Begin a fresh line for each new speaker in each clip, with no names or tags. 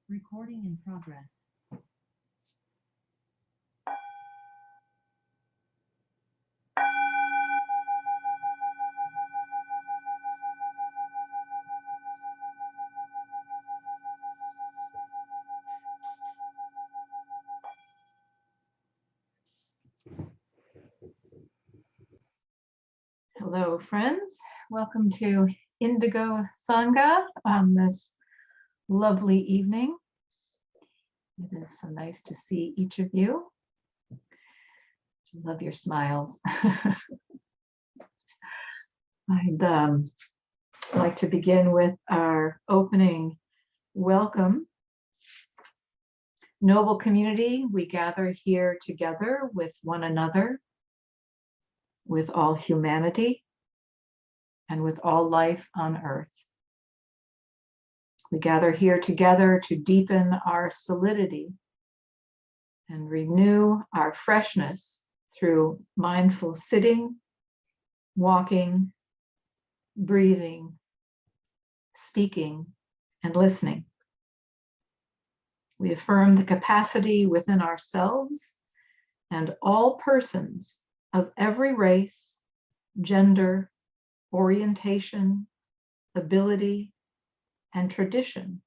Recording in progress. Hello, friends. Welcome to Indigo Sangha on this lovely evening. It is so nice to see each of you. Love your smiles. I'd like to begin with our opening welcome. Noble community, we gather here together with one another, with all humanity, and with all life on earth. We gather here together to deepen our solidity and renew our freshness through mindful sitting, walking, breathing, speaking, and listening. We affirm the capacity within ourselves and all persons of every race, gender, orientation, ability, and tradition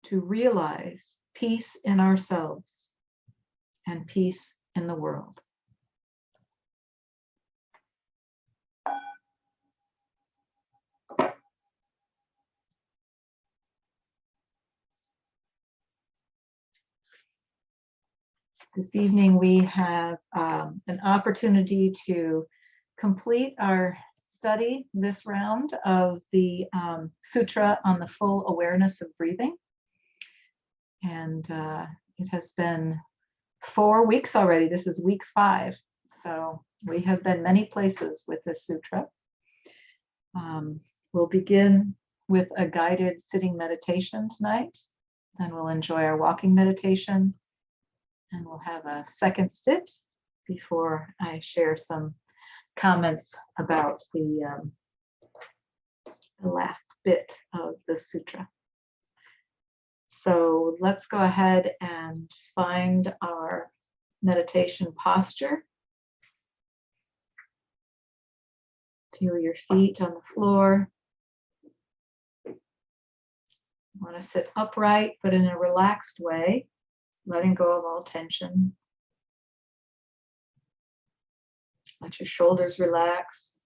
to realize peace in ourselves and peace in the world. This evening we have an opportunity to complete our study this round of the Sutra on the full awareness of breathing. And it has been 4 weeks already. This is week 5. So we have been many places with this sutra. We'll begin with a guided sitting meditation tonight. Then we'll enjoy our walking meditation. And we'll have a second sit before I share some comments about the last bit of the sutra. So let's go ahead and find our meditation posture. Feel your feet on the floor. You want to sit upright, but in a relaxed way, letting go of all tension. Let your shoulders relax.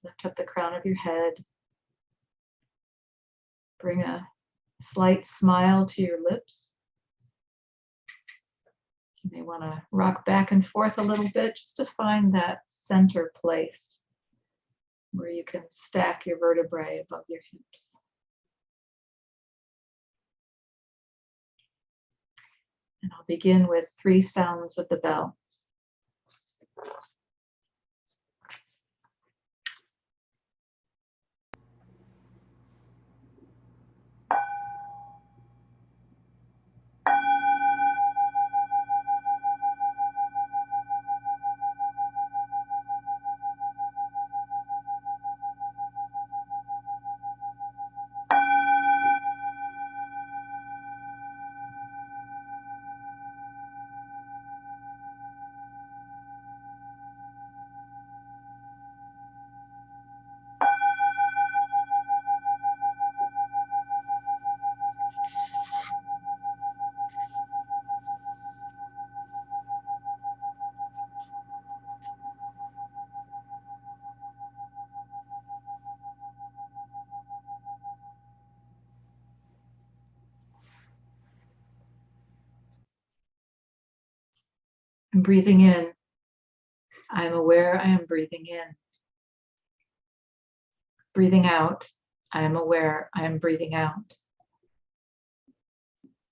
Lift up the crown of your head. Bring a slight smile to your lips. You may want to rock back and forth a little bit just to find that center place where you can stack your vertebrae above your hips. And I'll begin with 3 sounds of the bell. And breathing in, I'm aware I am breathing in. Breathing out, I am aware I am breathing out.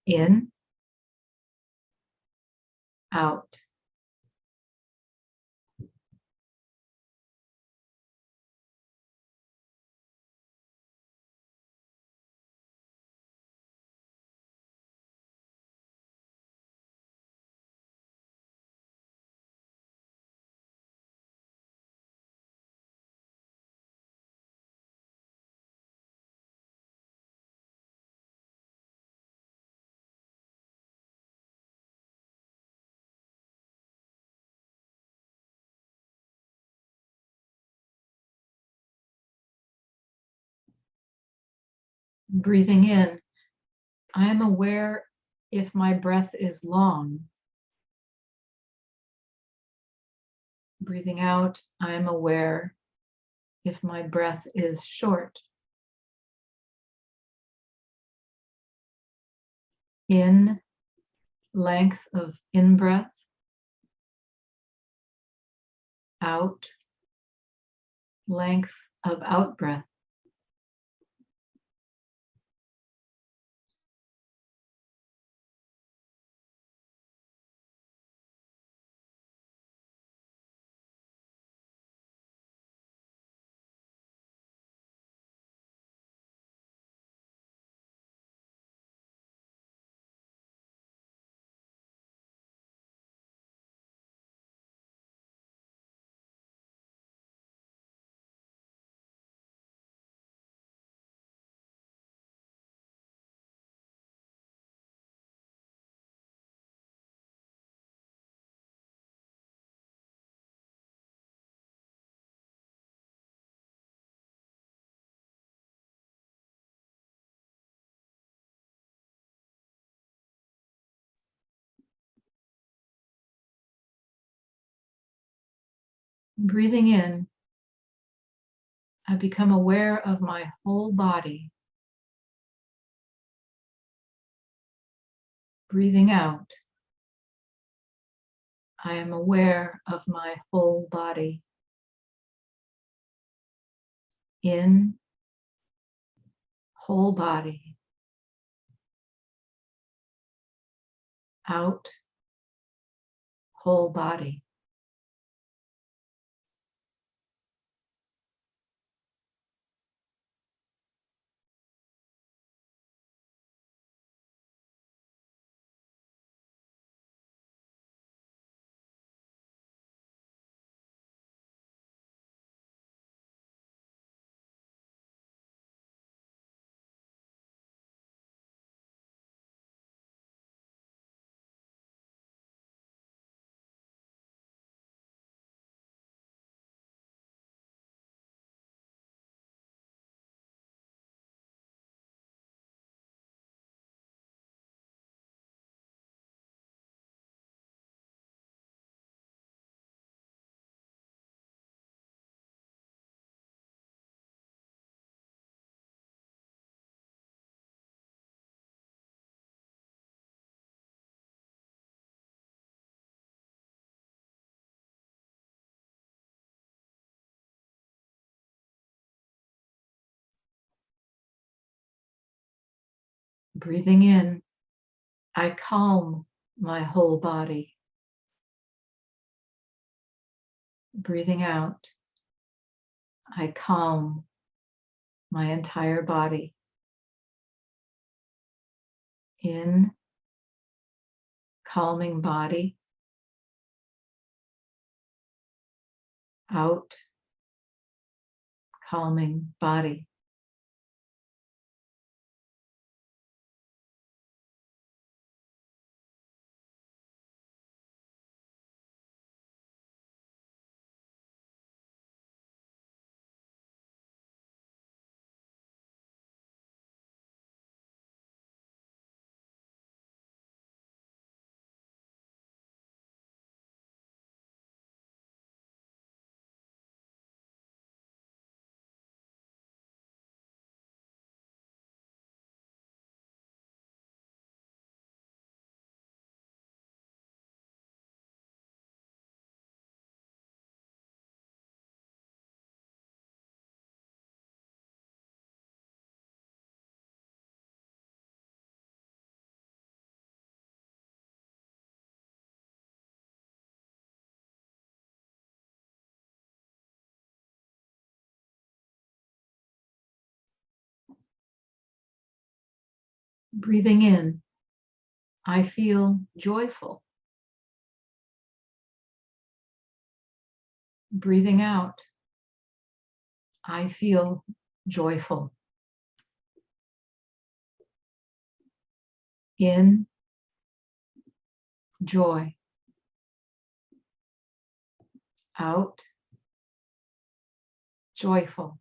In, out. Breathing in, I am aware if my breath is long. Breathing out, I am aware if my breath is short. In, length of in-breath. Out, length of out-breath. Breathing in, I become aware of my whole body. Breathing out, I am aware of my whole body. In, whole body. Out, whole body. Breathing in, I calm my whole body. Breathing out, I calm my entire body. In, calming body. Out, calming body. Breathing in, I feel joyful. Breathing out, I feel joyful. In, joy. Out, joyful.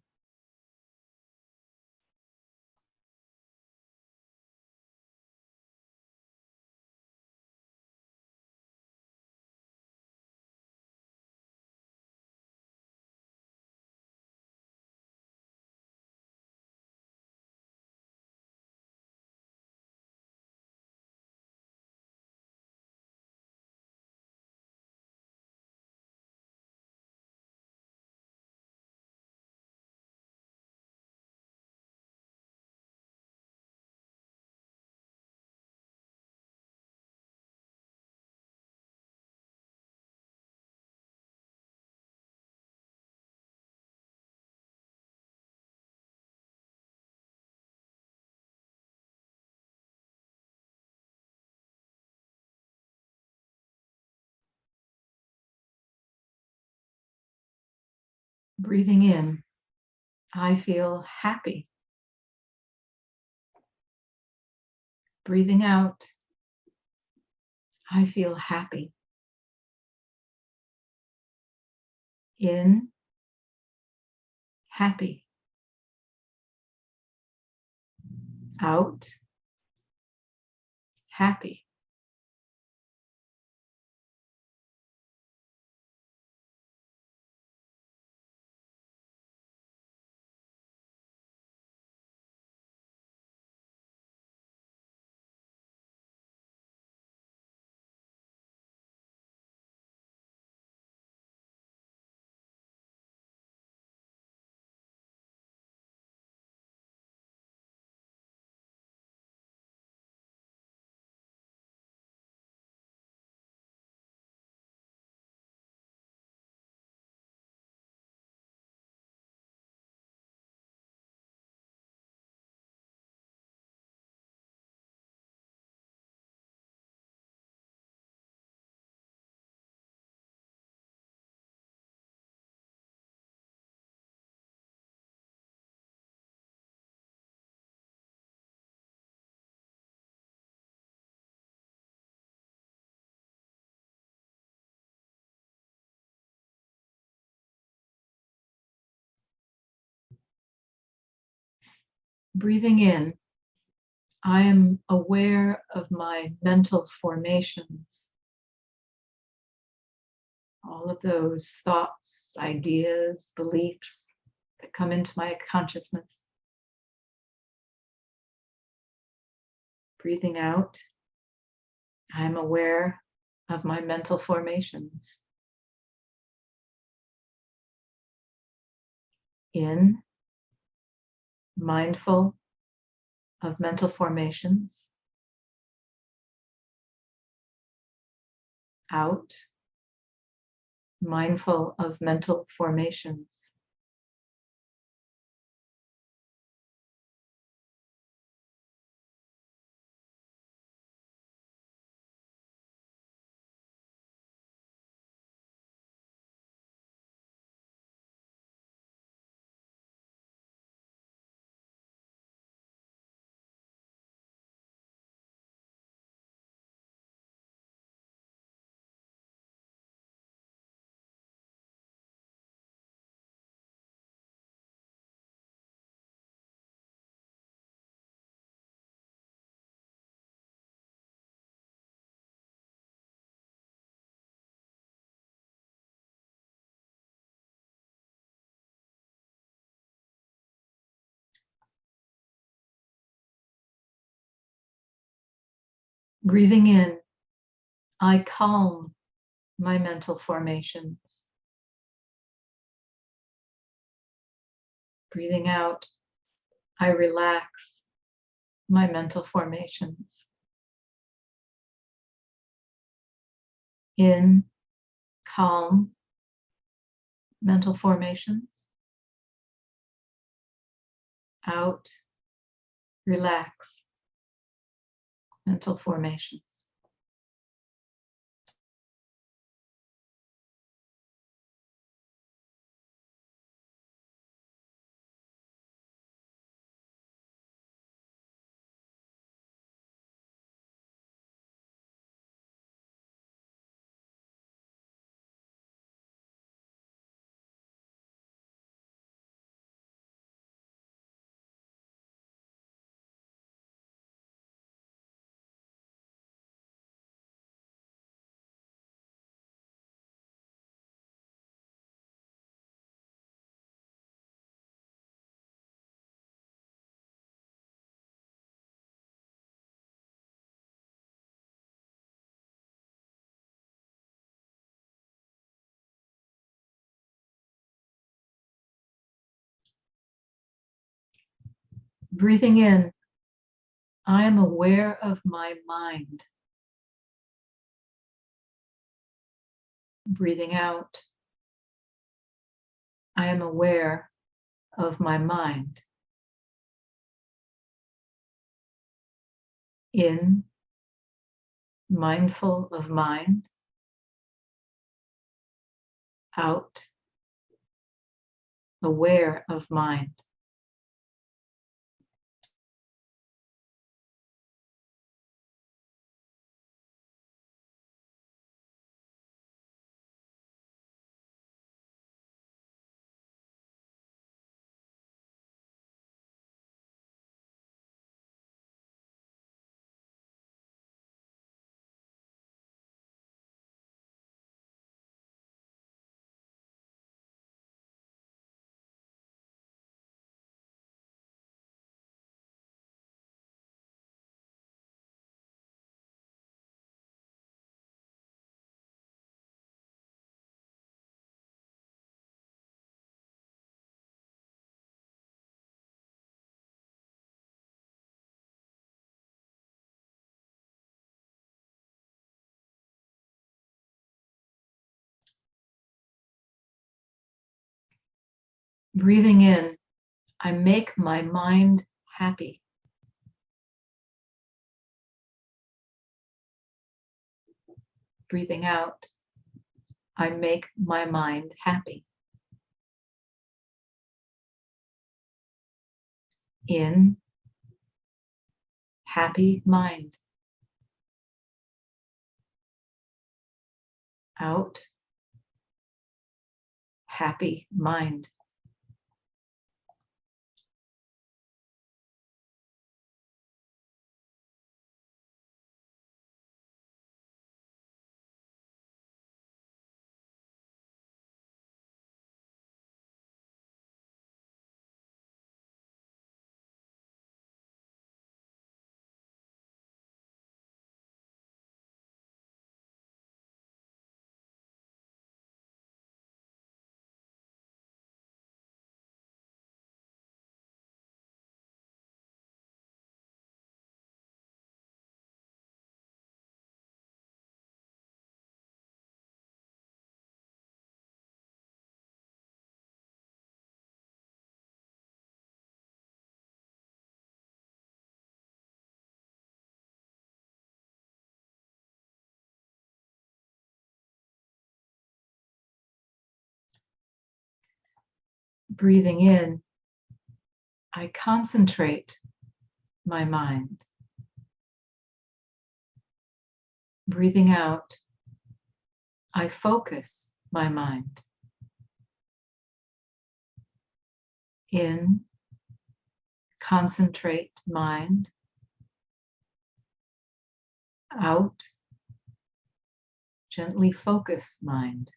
Breathing in, I feel happy. Breathing out, I feel happy. In, happy. Out, happy. Breathing in, I am aware of my mental formations, all of those thoughts, ideas, beliefs that come into my consciousness. Breathing out, I'm aware of my mental formations. In, mindful of mental formations. Out, mindful of mental formations. Breathing in, I calm my mental formations. Breathing out, I relax my mental formations. In, calm mental formations. Out, relax mental formations. Breathing in, I am aware of my mind. Breathing out, I am aware of my mind. In, mindful of mind. Out, aware of mind. Breathing in, I make my mind happy. Breathing out, I make my mind happy. In, happy mind. Out, happy mind. Breathing in, I concentrate my mind. Breathing out, I focus my mind. In, concentrate mind. Out, gently focus mind.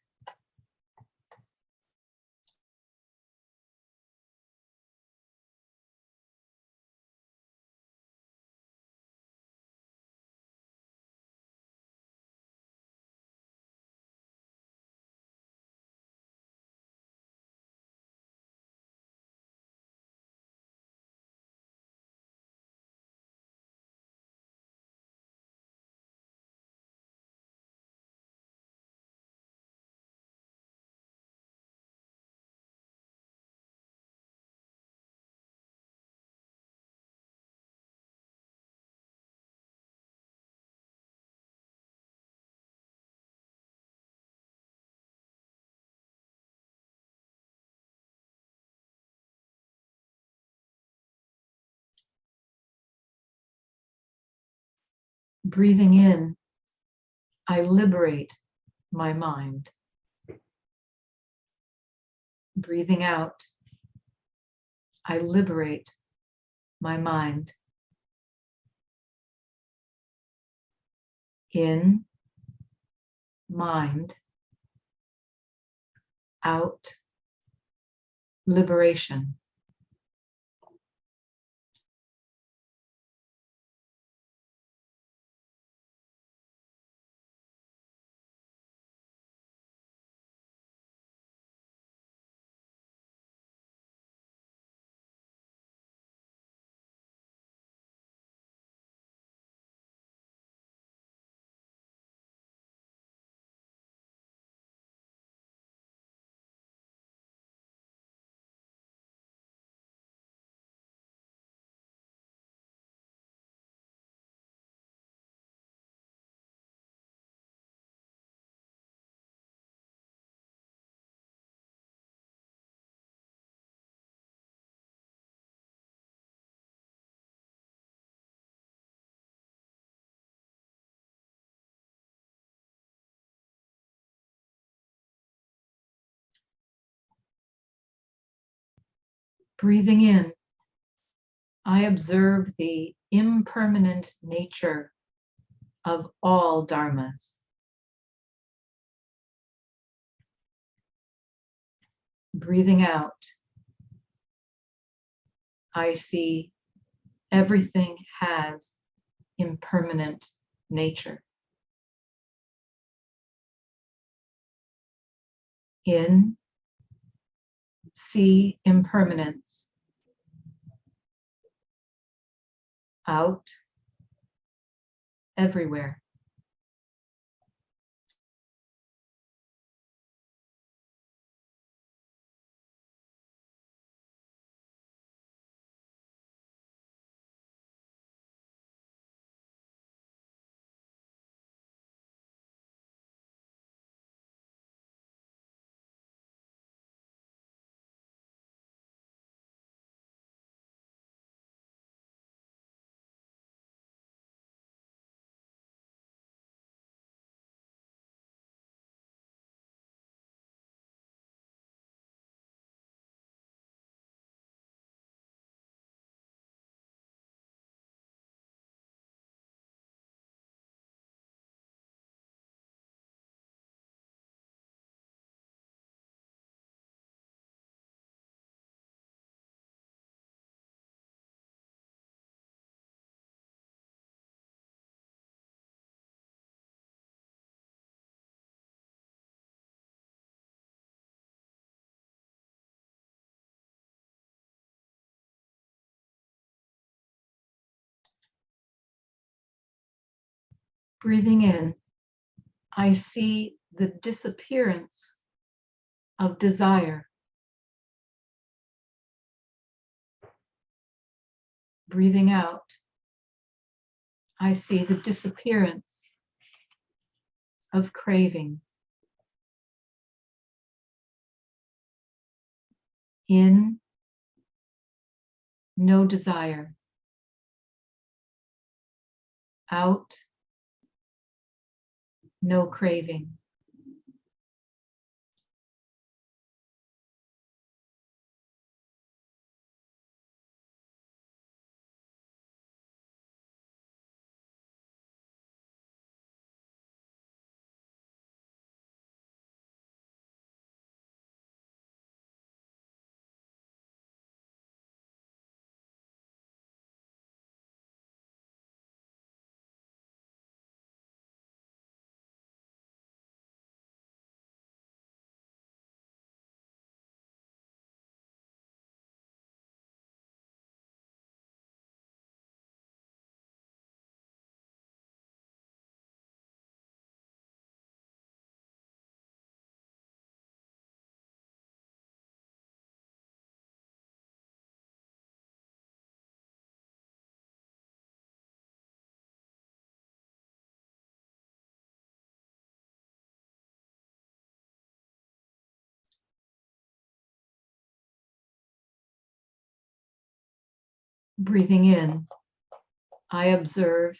Breathing in, I liberate my mind. Breathing out, I liberate my mind. In, mind. Out, liberation. Breathing in, I observe the impermanent nature of all dharmas. Breathing out, I see everything has impermanent nature. In, see impermanence. Out, everywhere. Breathing in, I see the disappearance of desire. Breathing out, I see the disappearance of craving. In, no desire. Out, no craving. Breathing in, I observe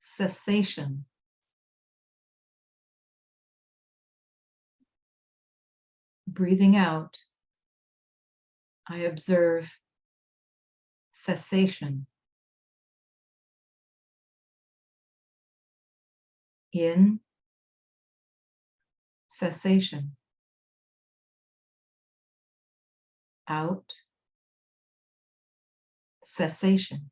cessation. Breathing out, I observe cessation. In, cessation. Out, cessation.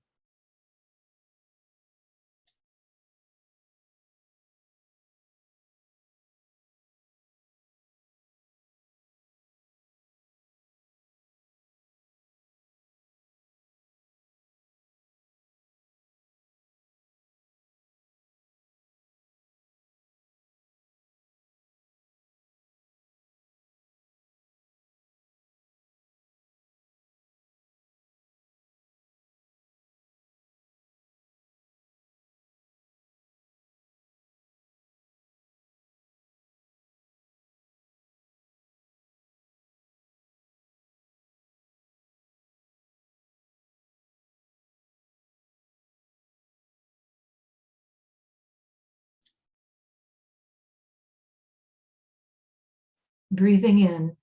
Breathing in,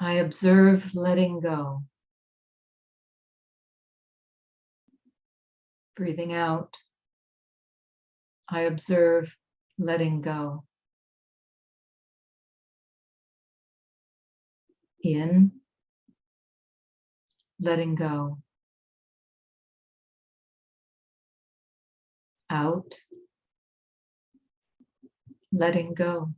I observe letting go. Breathing out, I observe letting go. In, letting go. Out, letting go.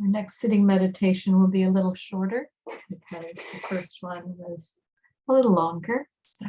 Our next sitting meditation will be a little shorter because the first one was a little longer. So.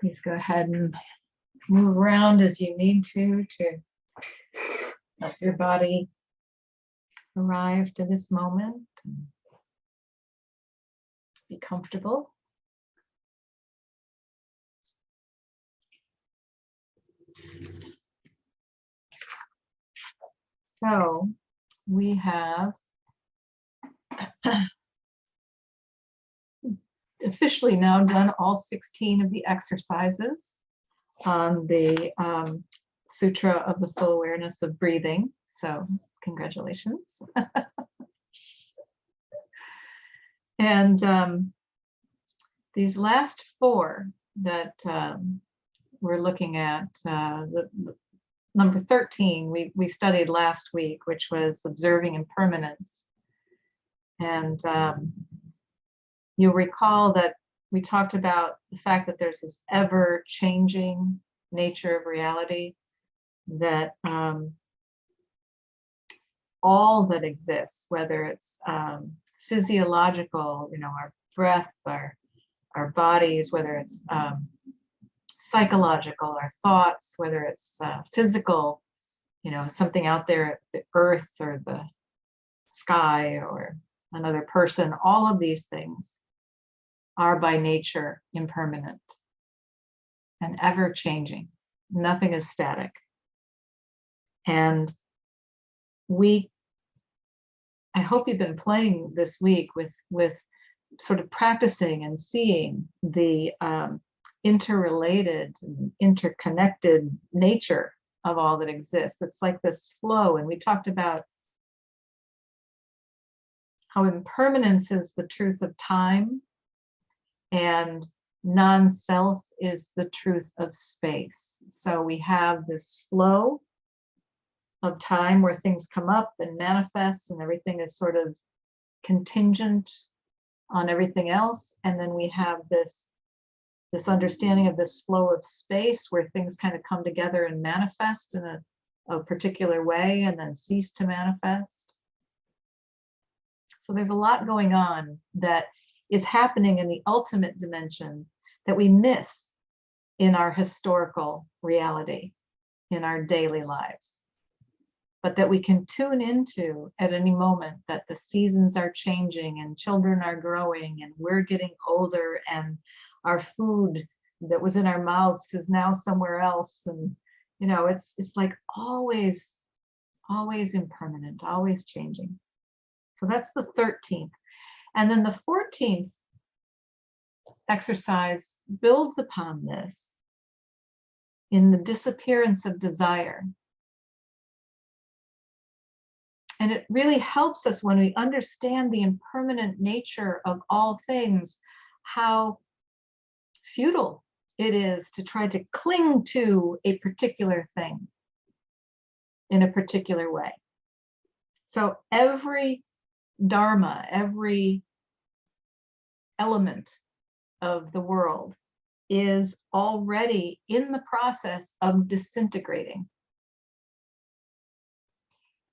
Please go ahead and move around as you need to let your body arrive to this moment. Be comfortable. So we have officially now done all 16 of the exercises on the Sutra of the Full Awareness of Breathing. So congratulations. And these last 4 that we're looking at, the number 13, we studied last week, which was observing impermanence. And you'll recall that we talked about the fact that there's this ever-changing nature of reality, that all that exists, whether it's physiological, our breath, our bodies, whether it's psychological, our thoughts, whether it's physical, something out there, the earth or the sky or another person, all of these things are by nature impermanent and ever changing. Nothing is static. And I hope you've been playing this week with sort of practicing and seeing the interrelated and interconnected nature of all that exists. It's like this flow. And we talked about how impermanence is the truth of time and non-self is the truth of space. So we have this flow of time where things come up and manifest and everything is sort of contingent on everything else. And then we have this understanding of this flow of space where things kind of come together and manifest in a particular way and then cease to manifest. So there's a lot going on that is happening in the ultimate dimension that we miss in our historical reality, in our daily lives, but that we can tune into at any moment, that the seasons are changing and children are growing and we're getting older and our food that was in our mouths is now somewhere else. And, it's like always impermanent, always changing. So that's the 13th. And then the 14th exercise builds upon this in the disappearance of desire. And it really helps us when we understand the impermanent nature of all things, how futile it is to try to cling to a particular thing in a particular way. So every dharma, every element of the world is already in the process of disintegrating.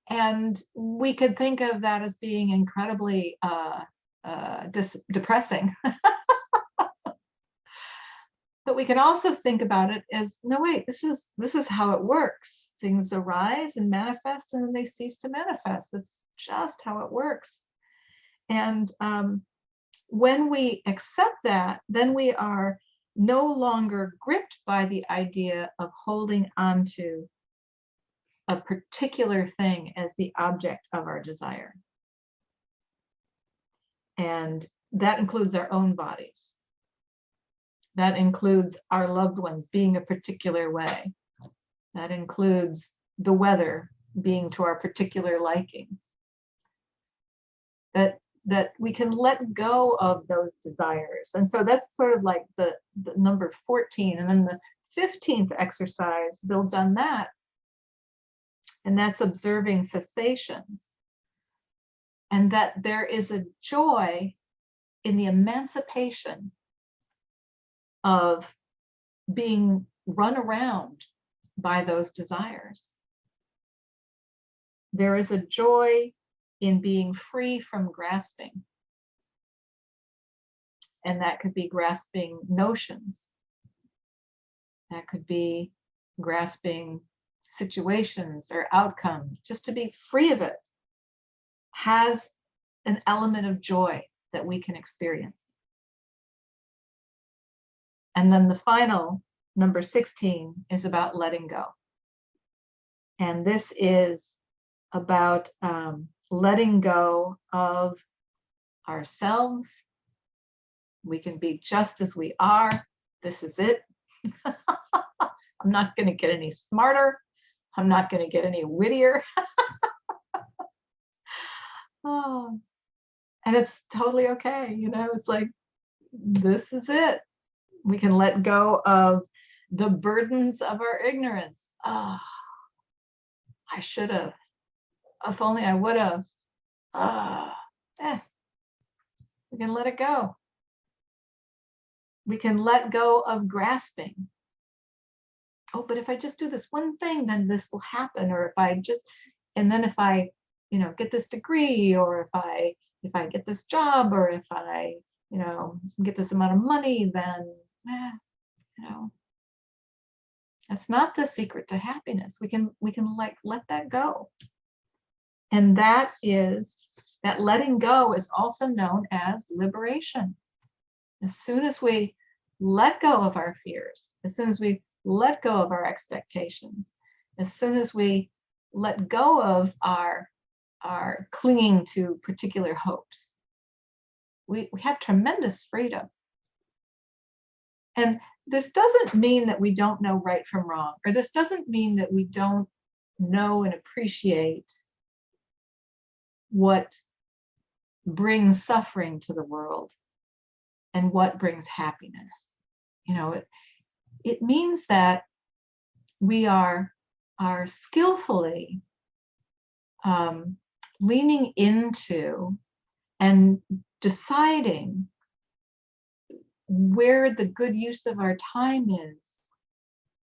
And we could think of that as being incredibly depressing. But we can also think about it as, no, wait, this is how it works. Things arise and manifest and then they cease to manifest. That's just how it works. And when we accept that, then we are no longer gripped by the idea of holding on to a particular thing as the object of our desire. And that includes our own bodies. That includes our loved ones being a particular way. That includes the weather being to our particular liking. That we can let go of those desires. And so that's sort of like the number 14. And then the 15th exercise builds on that. And that's observing cessations. And that there is a joy in the emancipation of being run around by those desires. There is a joy in being free from grasping. And that could be grasping notions. That could be grasping situations or outcomes. Just to be free of it has an element of joy that we can experience. And then the final, number 16, is about letting go. And this is about letting go of ourselves. We can be just as we are. This is it. I'm not going to get any smarter. I'm not going to get any wittier. Oh, and it's totally okay. It's like, this is it. We can let go of the burdens of our ignorance. Oh, I should have. If only I would have. We can let it go. We can let go of grasping. Oh, but if I just do this one thing, then this will happen. Or if I get this degree, or if I get this job, or if I, get this amount of money, then, that's not the secret to happiness. We can let that go. And that letting go is also known as liberation. As soon as we let go of our fears, as soon as we let go of our expectations, as soon as we let go of our clinging to particular hopes, we have tremendous freedom. And this doesn't mean that we don't know right from wrong, or this doesn't mean that we don't know and appreciate what brings suffering to the world and what brings happiness. It means that we are skillfully leaning into and deciding where the good use of our time is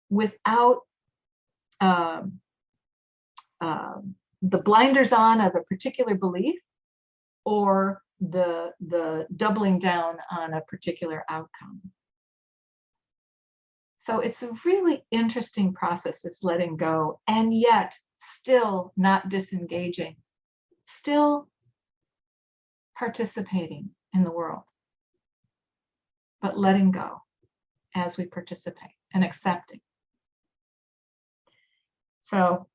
without the blinders on of a particular belief, or the doubling down on a particular outcome. So it's a really interesting process, this letting go, and yet still not disengaging, still participating in the world, but letting go as we participate and accepting. So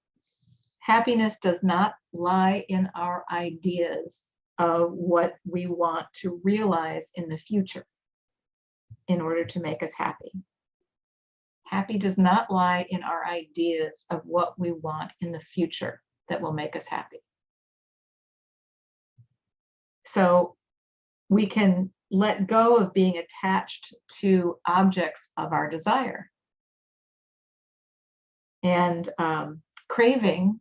happiness does not lie in our ideas of what we want to realize in the future in order to make us happy. Happy does not lie in our ideas of what we want in the future that will make us happy. So we can let go of being attached to objects of our desire and craving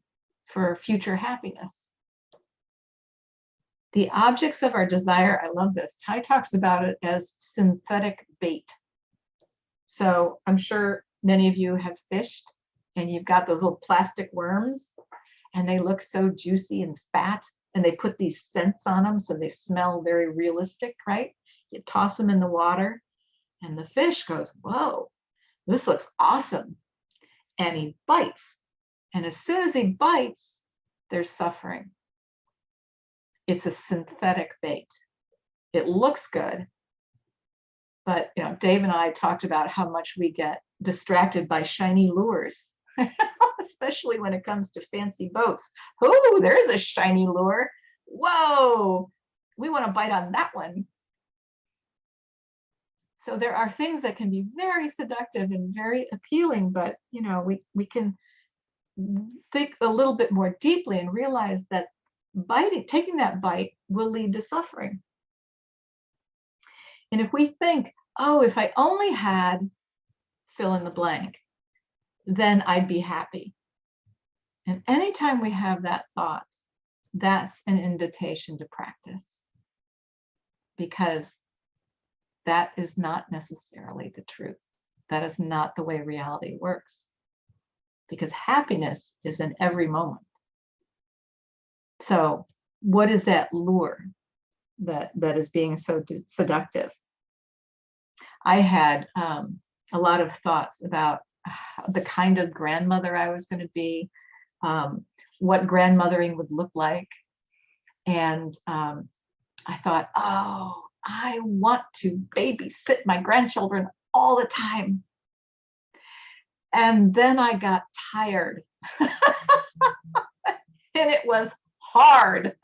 for future happiness. The objects of our desire, I love this. Ty talks about it as synthetic bait. So I'm sure many of you have fished and you've got those little plastic worms and they look so juicy and fat, and they put these scents on them so they smell very realistic, right? You toss them in the water and the fish goes, whoa, this looks awesome. And he bites. And as soon as he bites, there's suffering. It's a synthetic bait. It looks good, but Dave and I talked about how much we get distracted by shiny lures, especially when it comes to fancy boats. Oh, there's a shiny lure. Whoa, we want to bite on that one. So there are things that can be very seductive and very appealing, but we can think a little bit more deeply and realize that taking that bite will lead to suffering. And if we think, oh, if I only had fill in the blank, then I'd be happy. And anytime we have that thought, that's an invitation to practice, because that is not necessarily the truth. That is not the way reality works, because happiness is in every moment. So what is that lure that is being so seductive? I had a lot of thoughts about the kind of grandmother I was going to be, what grandmothering would look like. And I thought, oh, I want to babysit my grandchildren all the time. And then I got tired. and it was hard.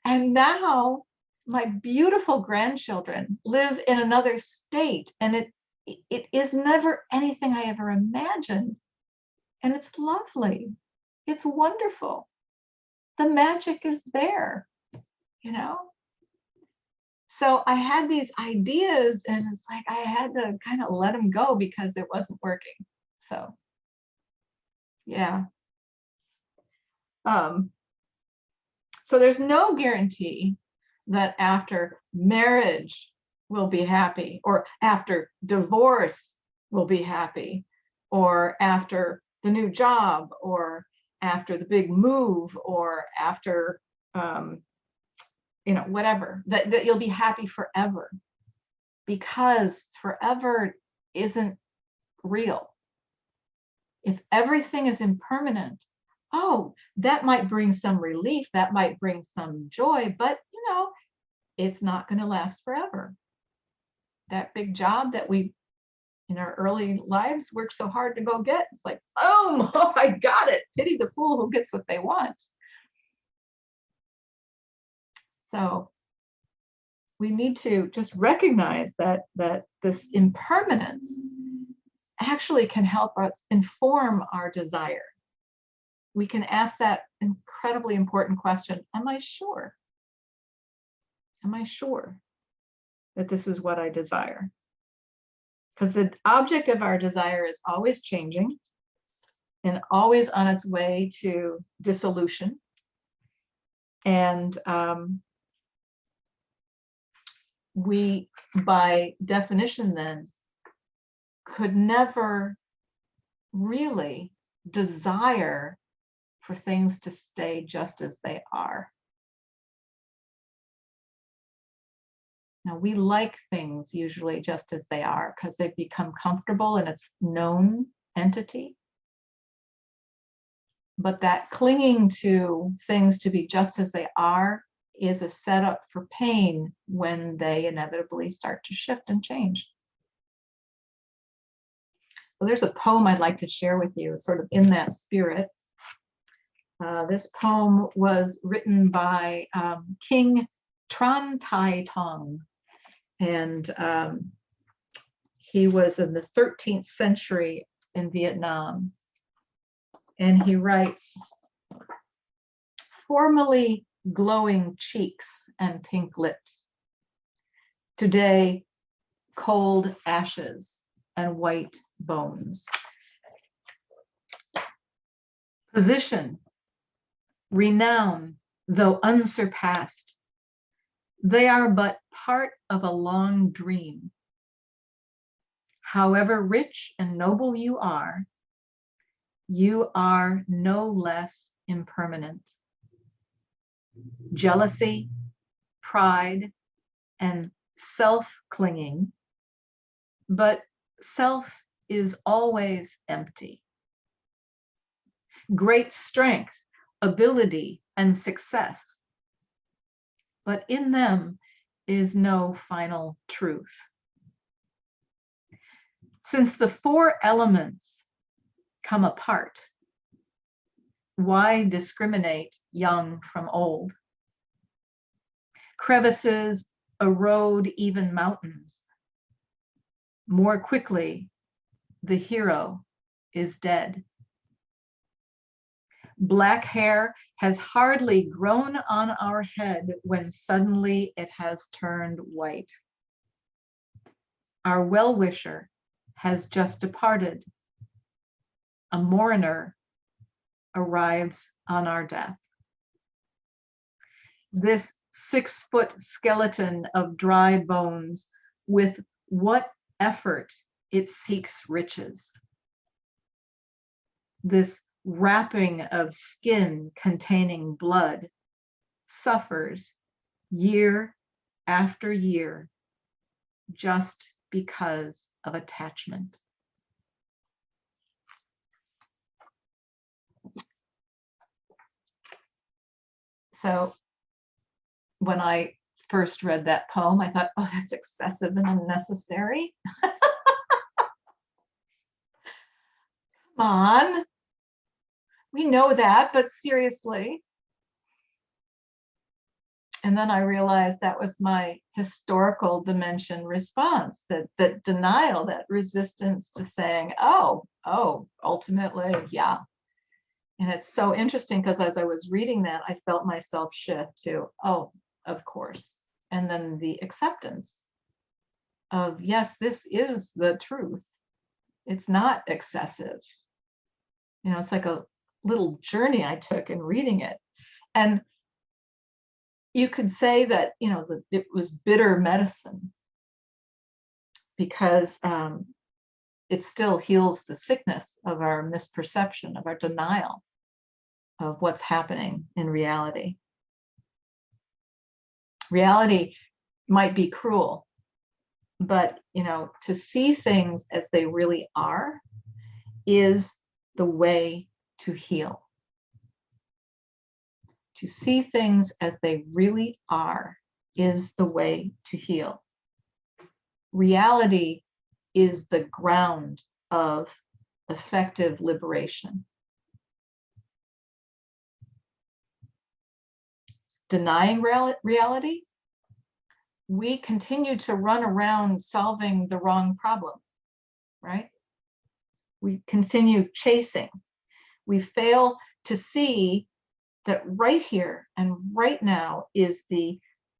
And now my beautiful grandchildren live in another state, and it is never anything I ever imagined. And it's lovely. It's wonderful. The magic is there, you know? So I had these ideas, and it's like I had to kind of let them go because it wasn't working. So, yeah. So there's no guarantee that after marriage we'll be happy, or after divorce we'll be happy, or after the new job, or after the big move, or after whatever, that you'll be happy forever, because forever isn't real. If everything is impermanent, oh, that might bring some relief, that might bring some joy, but it's not going to last forever. That big job that we in our early lives worked so hard to go get, it's like, boom, oh, I got it. Pity the fool who gets what they want. So we need to just recognize that this impermanence actually can help us inform our desire. We can ask that incredibly important question: am I sure? Am I sure that this is what I desire? Because the object of our desire is always changing and always on its way to dissolution. And we, by definition then, could never really desire for things to stay just as they are. Now, we like things usually just as they are because they've become comfortable in its known entity. But that clinging to things to be just as they are is a setup for pain when they inevitably start to shift and change. So there's a poem I'd like to share with you, sort of in that spirit. This poem was written by King Tran Tai Tong, and he was in the 13th century in Vietnam. And he writes, "Formerly glowing cheeks and pink lips, today cold ashes and white bones. Position, renown, though unsurpassed, they are but part of a long dream. However rich and noble you are no less impermanent. Jealousy, pride, and self-clinging, but self is always empty. Great strength, ability, and success, but in them is no final truth. Since the four elements come apart, why discriminate young from old? Crevices erode even mountains. More quickly, the hero is dead. Black hair has hardly grown on our head when suddenly it has turned white. Our well-wisher has just departed. A mourner arrives on our death. This 6-foot skeleton of dry bones, with what effort it seeks riches. This wrapping of skin containing blood suffers year after year just because of attachment." So when I first read that poem, I thought, oh, that's excessive and unnecessary. Come on. We know that, but seriously. And then I realized that was my historical dimension response, that denial, that resistance to saying, oh, ultimately, yeah. And it's so interesting because as I was reading that, I felt myself shift to, oh, of course. And then the acceptance of, yes, this is the truth. It's not excessive. You know, it's like a little journey I took in reading it. And you could say that, you know, it was bitter medicine because it still heals the sickness of our misperception, of our denial of what's happening in reality. Reality might be cruel, but, you know, to see things as they really are is the way to heal. To see things as they really are is the way to heal. Reality is the ground of effective liberation. Denying reality, we continue to run around solving the wrong problem, right? We continue chasing. We fail to see that right here and right now is the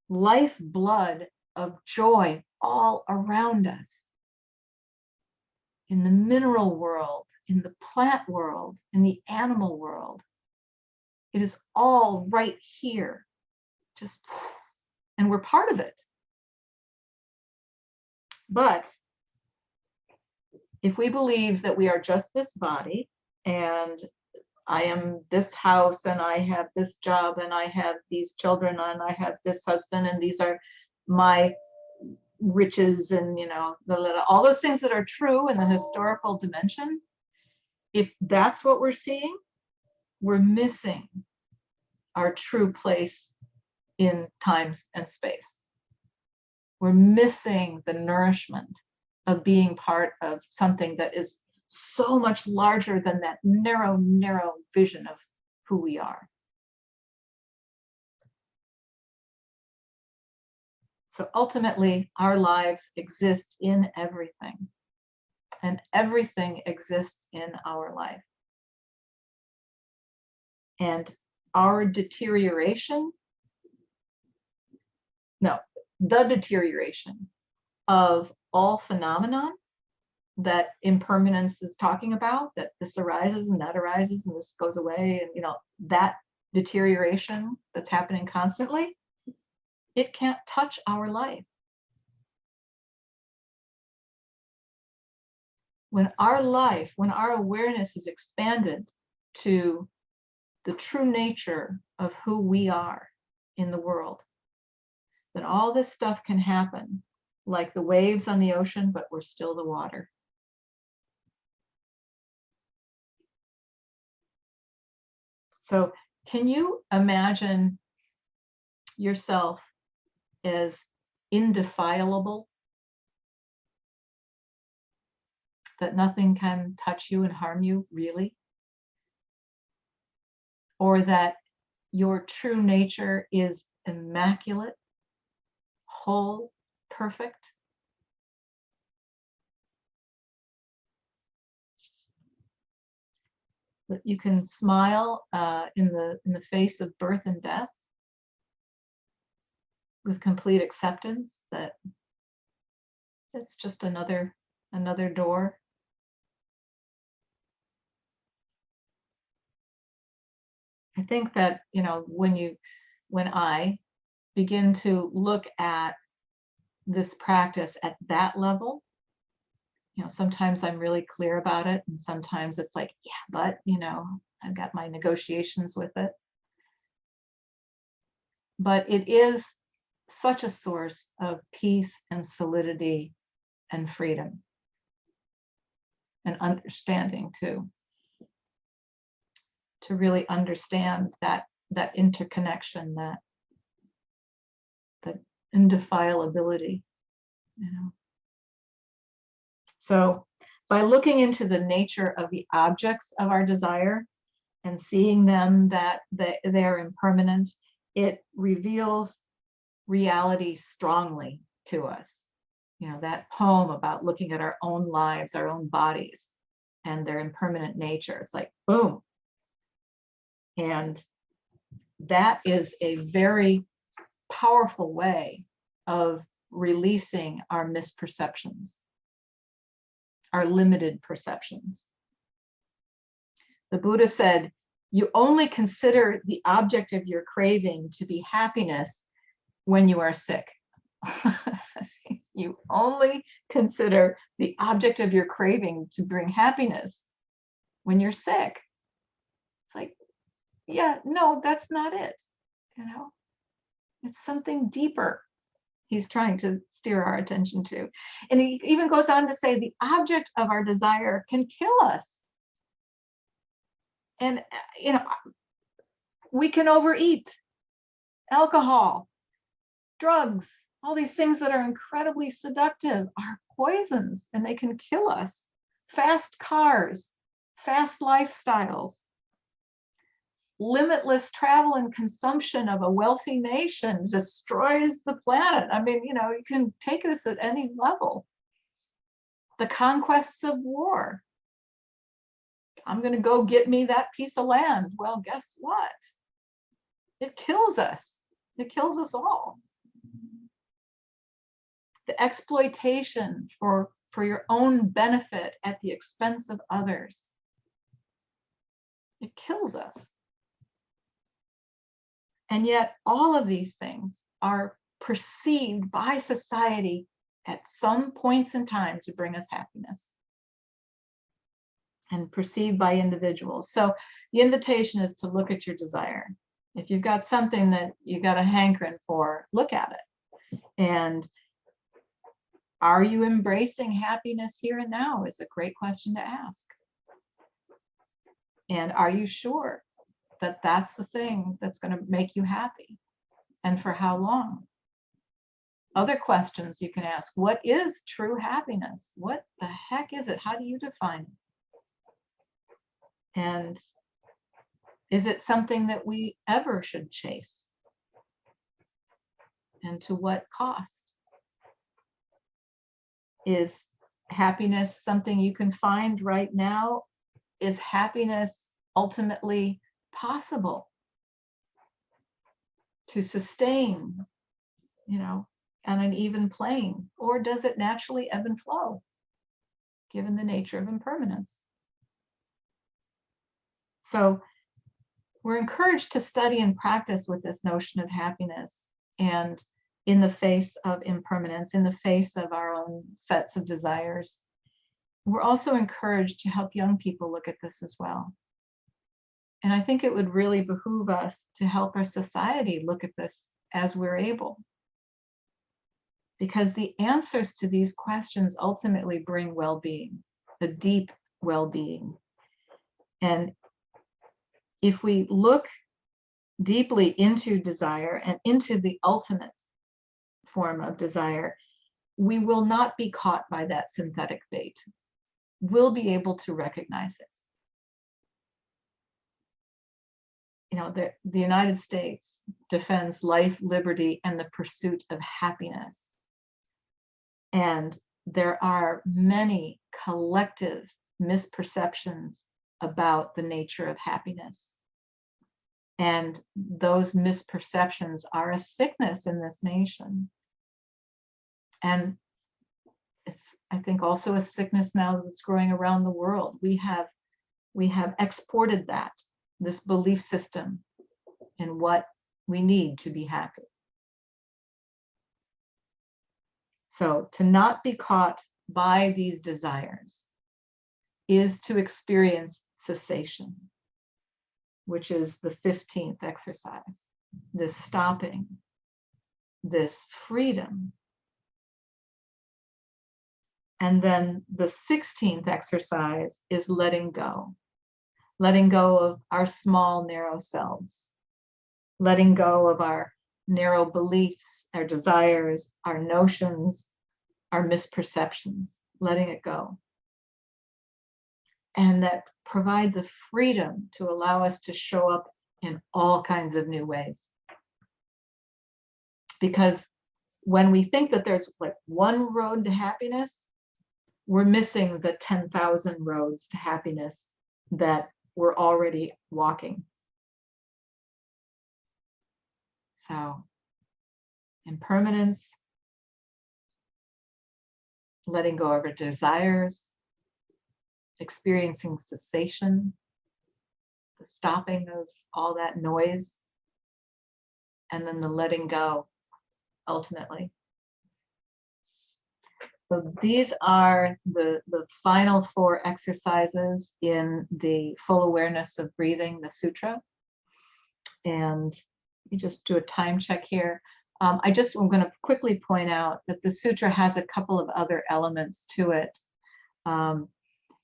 lifeblood of joy all around us. In the mineral world, in the plant world, in the animal world. It is all right here. Just, and we're part of it. But if we believe that we are just this body, and I am this house, and I have this job, and I have these children, and I have this husband, and these are my riches, and, you know, all those things that are true in the historical dimension, if that's what we're seeing, we're missing our true place in time and space. We're missing the nourishment of being part of something that is so much larger than that narrow vision of who we are. So ultimately, our lives exist in everything, and everything exists in our life. And our deterioration, the deterioration of all phenomenon that impermanence is talking about, that this arises and that arises and this goes away, and, you know, that deterioration that's happening constantly, it can't touch our life. When our life, when our awareness is expanded to the true nature of who we are in the world, then all this stuff can happen like the waves on the ocean, but we're still the water. So can you imagine yourself as indefilable? That nothing can touch you and harm you, really? Or that your true nature is immaculate, whole, perfect? That you can smile in the face of birth and death with complete acceptance that it's just another door. I think that, you know, when I begin to look at this practice at that level, you know, sometimes I'm really clear about it, and sometimes it's like, yeah, but, you know, I've got my negotiations with it. But it is such a source of peace and solidity and freedom and understanding too. To really understand that interconnection, that indefiability, you know. So by looking into the nature of the objects of our desire and seeing them that they're impermanent, it reveals reality strongly to us. You know, that poem about looking at our own lives, our own bodies, and their impermanent nature. It's like, boom. And that is a very powerful way of releasing our misperceptions, our limited perceptions. The Buddha said, you only consider the object of your craving to be happiness when you are sick. You only consider the object of your craving to bring happiness when you're sick. It's like, yeah, no, that's not it. You know, it's something deeper he's trying to steer our attention to. And he even goes on to say the object of our desire can kill us. And, you know, we can overeat, alcohol, drugs, all these things that are incredibly seductive are poisons, and they can kill us. Fast cars, fast lifestyles, limitless travel and consumption of a wealthy nation destroys the planet. I mean, you know, you can take this at any level. The conquests of war. I'm going to go get me that piece of land. Well, guess what? It kills us. It kills us all. The exploitation for your own benefit at the expense of others. It kills us. And yet all of these things are perceived by society at some points in time to bring us happiness, and perceived by individuals. So the invitation is to look at your desire. If you've got something that you got a hankering for, look at it. And are you embracing happiness here and now is a great question to ask. And are you sure that that's the thing that's going to make you happy? And for how long? Other questions you can ask. What is true happiness? What the heck is it? How do you define it? And is it something that we ever should chase? And to what cost? Is happiness something you can find right now? Is happiness ultimately possible to sustain, you know, on an even plane? Or does it naturally ebb and flow, given the nature of impermanence? So we're encouraged to study and practice with this notion of happiness, and in the face of impermanence, in the face of our own sets of desires. We're also encouraged to help young people look at this as well. And I think it would really behoove us to help our society look at this as we're able. Because the answers to these questions ultimately bring well-being, a deep well-being. And if we look deeply into desire and into the ultimate form of desire, we will not be caught by that synthetic bait. We'll be able to recognize it. You know, the United States defends life, liberty, and the pursuit of happiness. And there are many collective misperceptions about the nature of happiness. And those misperceptions are a sickness in this nation. And it's, I think, also a sickness now that's growing around the world. We have exported this belief system in what we need to be happy. So to not be caught by these desires is to experience cessation, which is the 15th exercise, this stopping, this freedom. And then the 16th exercise is letting go of our small, narrow selves, letting go of our narrow beliefs, our desires, our notions, our misperceptions, letting it go. and that provides a freedom to allow us to show up in all kinds of new ways. Because when we think that there's like one road to happiness, we're missing the 10,000 roads to happiness that we're already walking. So, impermanence, letting go of our desires, experiencing cessation, the stopping of all that noise, and then the letting go, ultimately. So these are the final 4 exercises in the full awareness of breathing, the sutra. And you just do a time check here. I'm going to quickly point out that the sutra has a couple of other elements to it.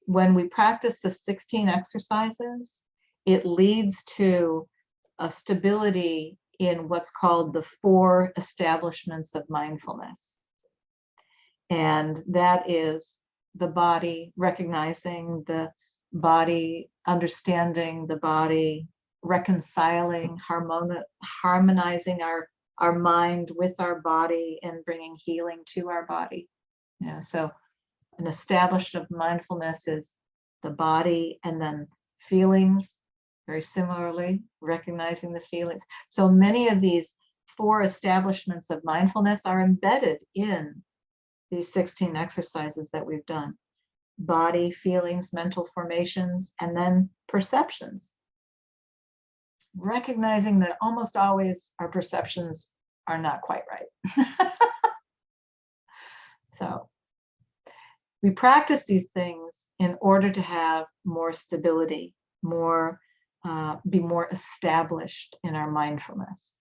When we practice the 16 exercises, it leads to a stability in what's called the 4 establishments of mindfulness. And that is the body, recognizing the body, understanding the body, reconciling, harmonizing our mind with our body, and bringing healing to our body. So an establishment of mindfulness is the body, and then feelings, very similarly, recognizing the feelings. So many of these 4 establishments of mindfulness are embedded in these 16 exercises that we've done. Body, feelings, mental formations, and then perceptions. Recognizing that almost always our perceptions are not quite right. So we practice these things in order to have more stability, be more established in our mindfulness.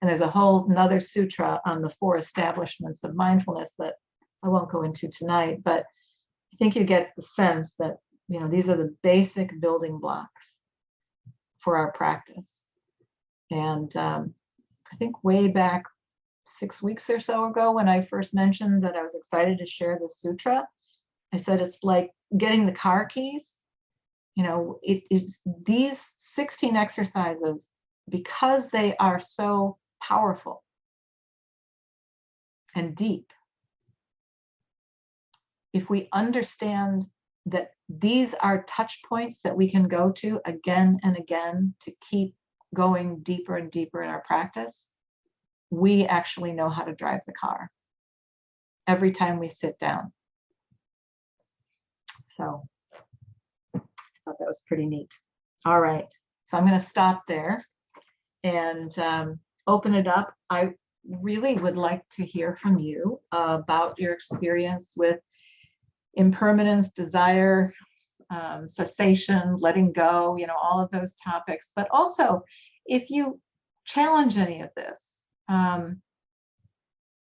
And there's a whole another sutra on the 4 establishments of mindfulness that I won't go into tonight, but I think you get the sense that, these are the basic building blocks for our practice. And I think way back 6 weeks or so ago, when I first mentioned that I was excited to share the sutra, I said it's like getting the car keys. It's these 16 exercises, because they are so powerful and deep. If we understand that these are touch points that we can go to again and again to keep going deeper and deeper in our practice, we actually know how to drive the car every time we sit down. So I thought that was pretty neat. All right, so I'm going to stop there and open it up. I really would like to hear from you about your experience with impermanence, desire, cessation, letting go, all of those topics. But also, if you challenge any of this,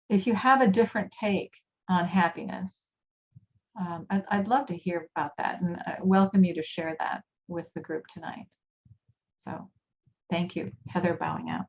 if you have a different take on happiness, I'd love to hear about that, and I welcome you to share that with the group tonight. So thank you. Heather bowing out.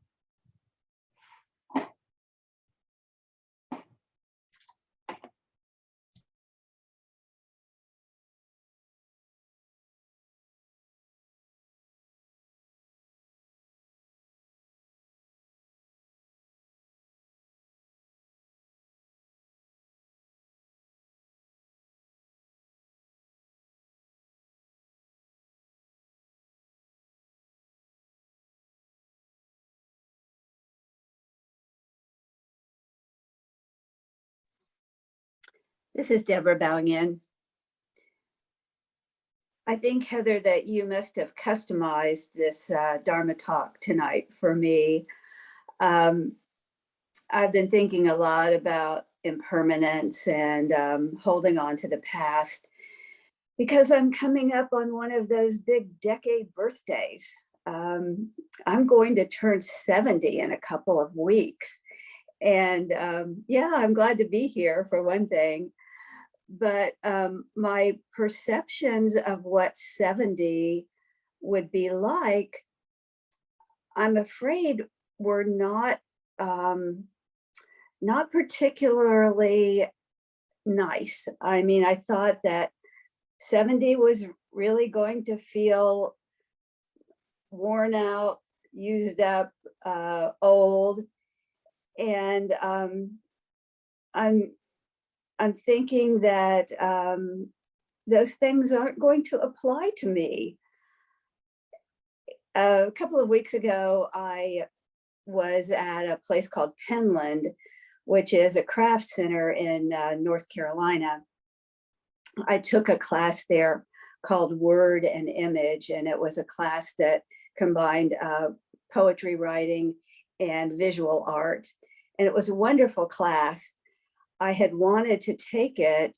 This is Deborah bowing in. I think, Heather, that you must have customized this Dharma talk tonight for me. I've been thinking a lot about impermanence and holding on to the past, because I'm coming up on one of those big decade birthdays. I'm going to turn 70 in a couple of weeks. And I'm glad to be here for one thing. But my perceptions of what 70 would be like, I'm afraid were not particularly nice. I mean, I thought that 70 was really going to feel worn out, used up, old. And I'm thinking that those things aren't going to apply to me. A couple of weeks ago, I was at a place called Penland, which is a craft center in North Carolina. I took a class there called Word and Image, and it was a class that combined poetry writing and visual art. And it was a wonderful class. I had wanted to take it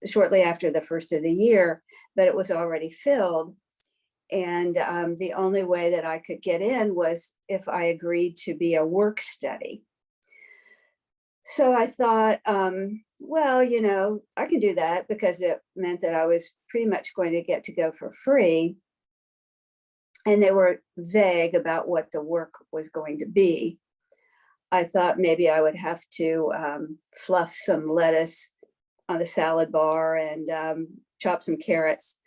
shortly after the first of the year, but it was already filled. And the only way that I could get in was if I agreed to be a work study. So I thought, well, you know, I can do that because it meant that I was pretty much going to get to go for free. And they were vague about what the work was going to be. I thought maybe I would have to fluff some lettuce on the salad bar and chop some carrots.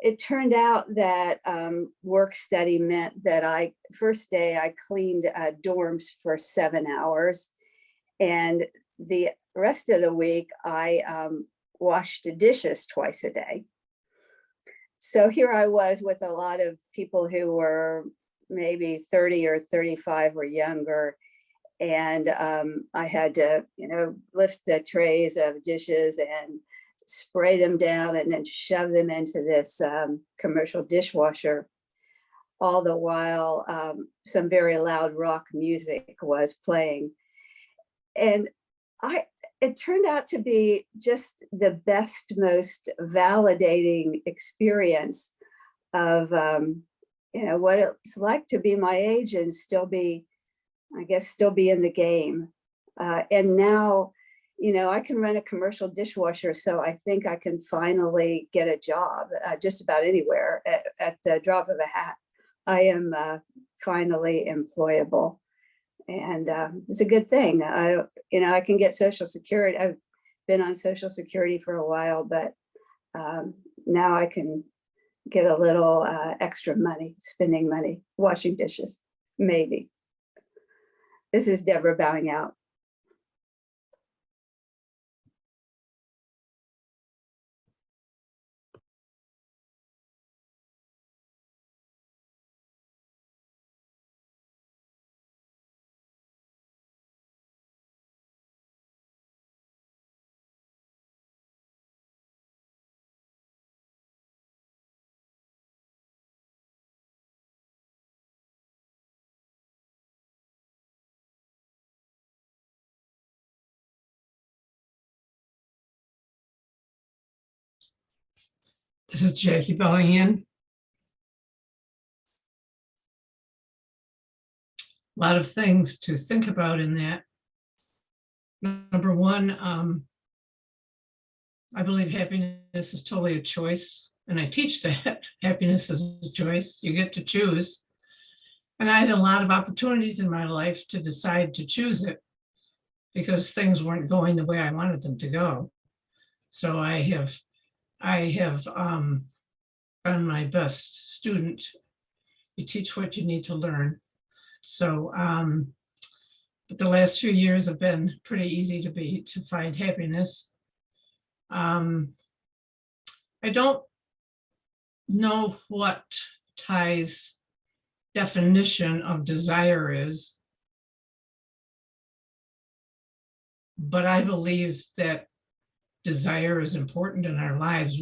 It turned out that work study meant that first day I cleaned dorms for 7 hours. And the rest of the week, I washed dishes twice a day. So here I was with a lot of people who were maybe 30 or 35 or younger. And I had to, you know, lift the trays of dishes and spray them down and then shove them into this commercial dishwasher. All the while, some very loud rock music was playing. And it turned out to be just the best, most validating experience of, you know, what it's like to be my age and still be, I guess, still be in the game. And now, you know, I can run a commercial dishwasher, so I think I can finally get a job just about anywhere at the drop of a hat. I am finally employable. And it's a good thing. You know, I can get Social Security. I've been on Social Security for a while, but now I can get a little extra money, spending money, washing dishes, maybe. This is Deborah bowing out.
This is Jackie bowing in. A lot of things to think about in that. Number one, I believe happiness is totally a choice. And I teach that happiness is a choice. You get to choose. And I had a lot of opportunities in my life to decide to choose it because things weren't going the way I wanted them to go. So I have been my best student. You teach what you need to learn. So, but the last few years have been pretty easy to find happiness. I don't know what Ty's definition of desire is, but I believe that desire is important in our lives.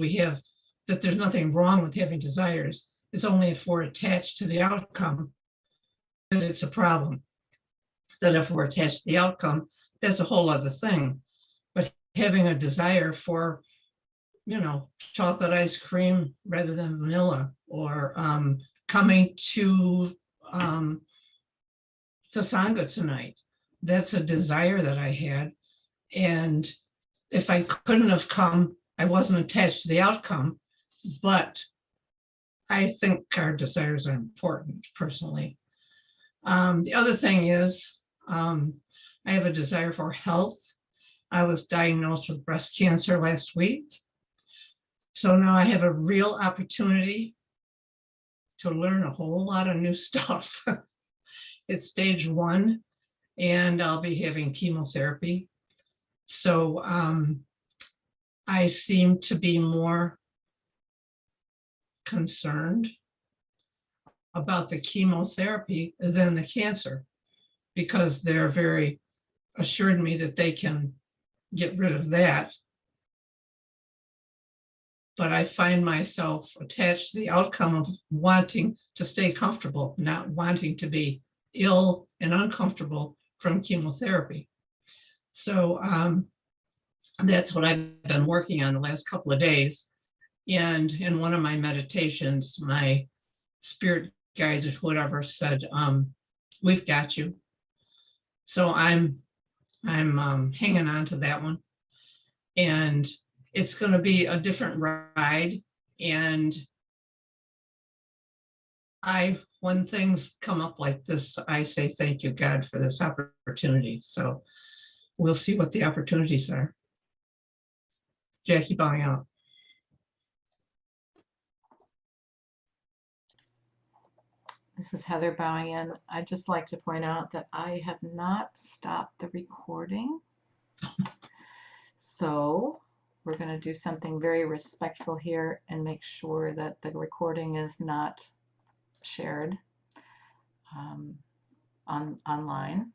That there's nothing wrong with having desires. It's only if we're attached to the outcome that it's a problem. That if we're attached to the outcome, that's a whole other thing. But having a desire for, you know, chocolate ice cream rather than vanilla, or coming to Sangha tonight, that's a desire that I had. And if I couldn't have come, I wasn't attached to the outcome. But I think our desires are important personally. The other thing is, I have a desire for health. I was diagnosed with breast cancer last week. So now I have a real opportunity to learn a whole lot of new stuff. It's stage 1, and I'll be having chemotherapy. So I seem to be more concerned about the chemotherapy than the cancer, because they're very assured me that they can get rid of that. But I find myself attached to the outcome of wanting to stay comfortable, not wanting to be ill and uncomfortable from chemotherapy. So that's what I've been working on the last couple of days. And in one of my meditations, my spirit guides or whatever said, we've got you. So I'm hanging on to that one. And it's going to be a different ride. And when things come up like this, I say, thank you, God, for this opportunity. So we'll see what the opportunities are. Jackie bowing out.
This is Heather bowing in. I'd just like to point out that I have not stopped the recording. So we're going to do something very respectful here and make sure that the recording is not shared online.